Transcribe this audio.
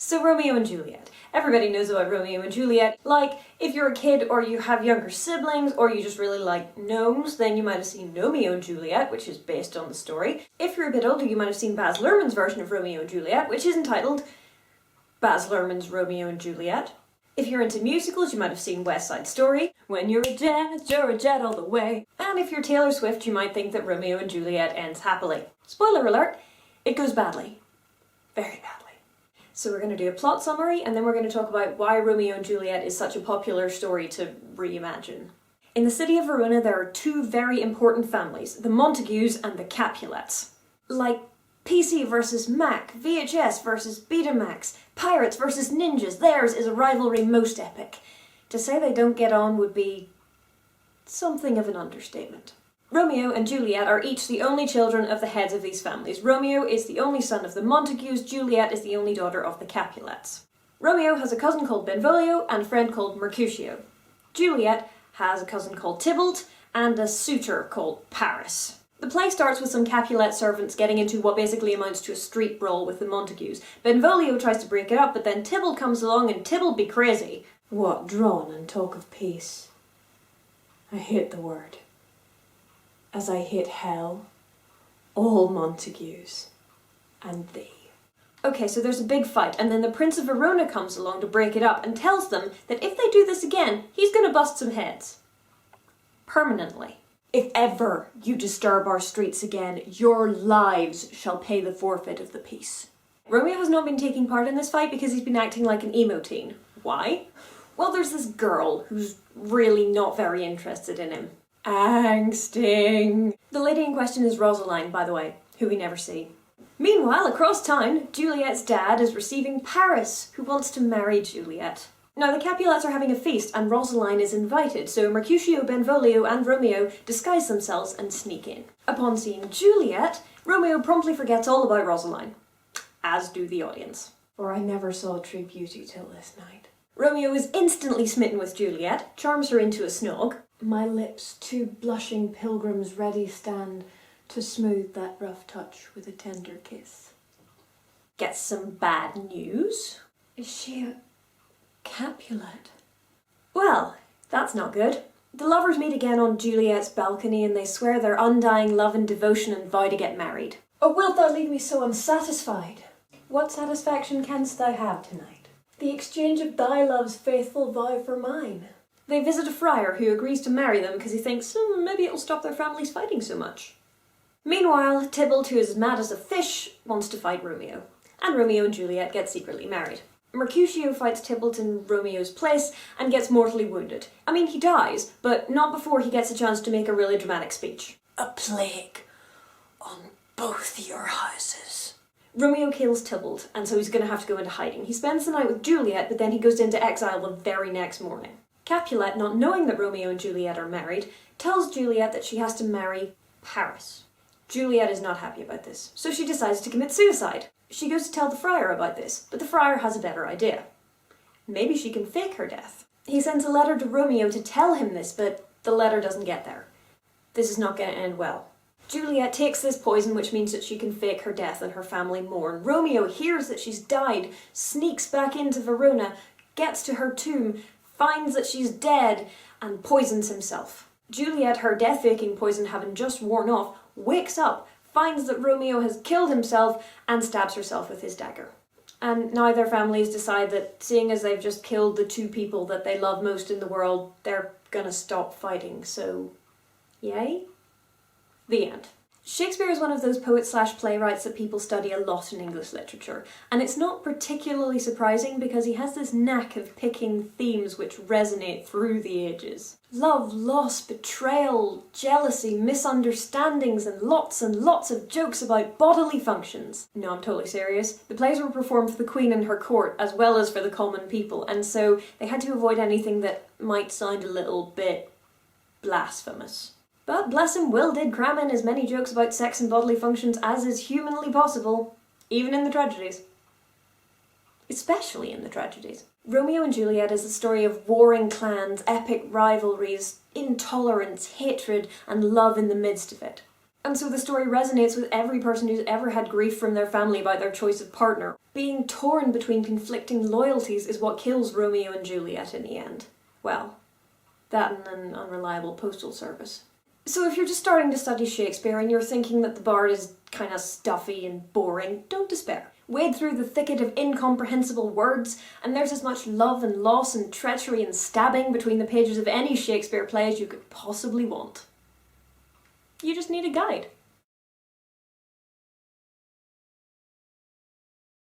So Romeo and Juliet. Everybody knows about Romeo and Juliet. Like, if you're a kid or you have younger siblings or you just really like gnomes, then you might have seen Romeo and Juliet, which is based on the story. If you're a bit older, you might have seen Baz Luhrmann's version of Romeo and Juliet, which is entitled Baz Luhrmann's Romeo and Juliet. If you're into musicals, you might have seen West Side Story. When you're a jet all the way. And if you're Taylor Swift, you might think that Romeo and Juliet ends happily. Spoiler alert, it goes badly. Very badly. So we're going to do a plot summary, and then we're going to talk about why Romeo and Juliet is such a popular story to reimagine. In the city of Verona, there are two very important families, the Montagues and the Capulets. Like PC versus Mac, VHS versus Betamax, pirates versus ninjas, theirs is a rivalry most epic. To say they don't get on would be something of an understatement. Romeo and Juliet are each the only children of the heads of these families. Romeo is the only son of the Montagues, Juliet is the only daughter of the Capulets. Romeo has a cousin called Benvolio and a friend called Mercutio. Juliet has a cousin called Tybalt and a suitor called Paris. The play starts with some Capulet servants getting into what basically amounts to a street brawl with the Montagues. Benvolio tries to break it up, but then Tybalt comes along and Tybalt be crazy. What drawn and talk of peace? I hate the word. As I hate hell, all Montagues, and thee. Okay, so there's a big fight, and then the Prince of Verona comes along to break it up and tells them that if they do this again, he's gonna bust some heads. Permanently. If ever you disturb our streets again, your lives shall pay the forfeit of the peace. Romeo has not been taking part in this fight because he's been acting like an emo teen. Why? Well, there's this girl who's really not very interested in him. Angsting. The lady in question is Rosaline, by the way, who we never see. Meanwhile, across town, Juliet's dad is receiving Paris, who wants to marry Juliet. Now, the Capulets are having a feast, and Rosaline is invited, so Mercutio, Benvolio, and Romeo disguise themselves and sneak in. Upon seeing Juliet, Romeo promptly forgets all about Rosaline, as do the audience. For I never saw true beauty till this night. Romeo is instantly smitten with Juliet, charms her into a snog. My lips, two blushing pilgrims ready stand to smooth that rough touch with a tender kiss. Gets some bad news. Is she a Capulet? Well, that's not good. The lovers meet again on Juliet's balcony and they swear their undying love and devotion and vow to get married. Or wilt thou leave me so unsatisfied? What satisfaction canst thou have tonight? The exchange of thy love's faithful vow for mine. They visit a friar who agrees to marry them because he thinks maybe it'll stop their families fighting so much. Meanwhile, Tybalt, who is as mad as a fish, wants to fight Romeo. And Romeo and Juliet get secretly married. Mercutio fights Tybalt in Romeo's place and gets mortally wounded. I mean, he dies, but not before he gets a chance to make a really dramatic speech. A plague on both your houses. Romeo kills Tybalt, and so he's going to have to go into hiding. He spends the night with Juliet, but then he goes into exile the very next morning. Capulet, not knowing that Romeo and Juliet are married, tells Juliet that she has to marry Paris. Juliet is not happy about this, so she decides to commit suicide. She goes to tell the friar about this, but the friar has a better idea. Maybe she can fake her death. He sends a letter to Romeo to tell him this, but the letter doesn't get there. This is not going to end well. Juliet takes this poison, which means that she can fake her death and her family mourn. Romeo hears that she's died, sneaks back into Verona, gets to her tomb, finds that she's dead, and poisons himself. Juliet, her death-faking poison having just worn off, wakes up, finds that Romeo has killed himself, and stabs herself with his dagger. And now their families decide that, seeing as they've just killed the two people that they love most in the world, they're gonna stop fighting, so yay? The end. Shakespeare is one of those poets/playwrights that people study a lot in English literature, and it's not particularly surprising because he has this knack of picking themes which resonate through the ages. Love, loss, betrayal, jealousy, misunderstandings, and lots of jokes about bodily functions. No, I'm totally serious. The plays were performed for the Queen and her court, as well as for the common people, and so they had to avoid anything that might sound a little bit blasphemous. But bless him, Will did cram in as many jokes about sex and bodily functions as is humanly possible, even in the tragedies. Especially in the tragedies. Romeo and Juliet is a story of warring clans, epic rivalries, intolerance, hatred, and love in the midst of it. And so the story resonates with every person who's ever had grief from their family about their choice of partner. Being torn between conflicting loyalties is what kills Romeo and Juliet in the end. Well, that and an unreliable postal service. So if you're just starting to study Shakespeare and you're thinking that the Bard is kind of stuffy and boring, don't despair. Wade through the thicket of incomprehensible words, and there's as much love and loss and treachery and stabbing between the pages of any Shakespeare play as you could possibly want. You just need a guide.